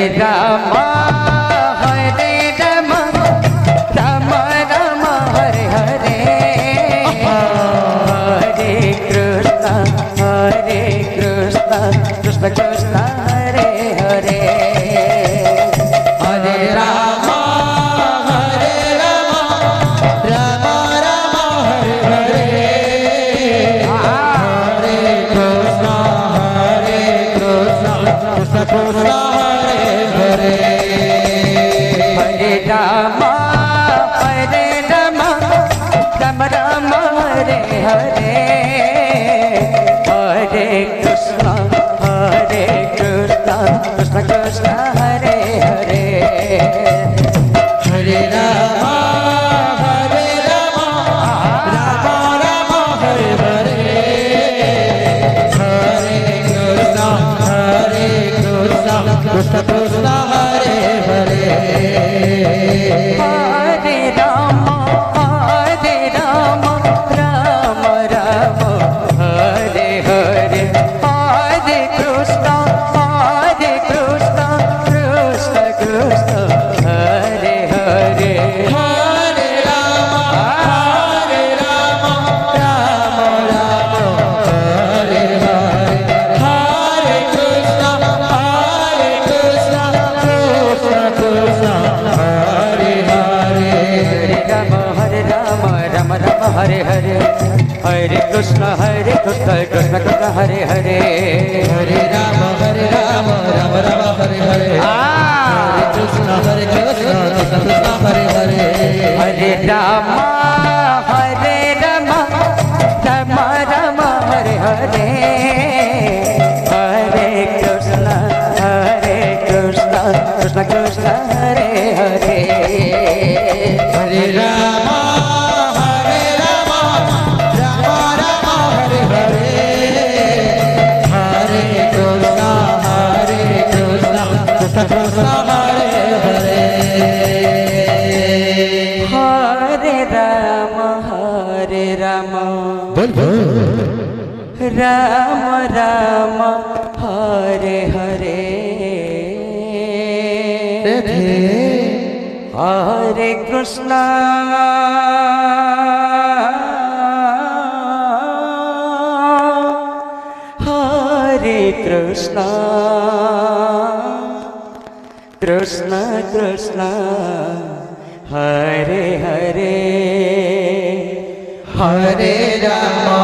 Rama Hare Rama Rama Rama Hare Hare Hare Krishna Krishna Krishna Hare Hare Hare Rama Hare Rama Rama Rama Hare Hare Hare Krishna Krishna Krishna Hare Hare Hare Rama Hare Rama Rama Rama Hare Hare Hare Krishna Krishna Krishna Hare Hare Hare Rama Hare Rama Rama Rama Hare Hare Hare Krishna Krishna Krishna Hare Hare Hare Rama Rama Rama Hare Hare Hare Krishna Krishna Krishna Hare Hare Hare Rama Rama Rama Hare Hare Hare Krishna Krishna Krishna Hare Hare Hare Rama Rama Rama Hare Hare Hare Krishna Krishna Krishna Hare Hare Hare Rama Rama Rama Hare Hare Hare Krishna Krishna Krishna Hare Hare Hare Rama Rama Rama Hare Hare Hare Krishna Krishna Krishna Hare Hare Hare Rama Rama Rama Hare Hare Hare Krishna Krishna Krishna Hare Hare Hare Rama बोल बोल Rama Rama Hare Hare Hare Krishna Hare Krishna Krishna Krishna Hare Hare Hare Rama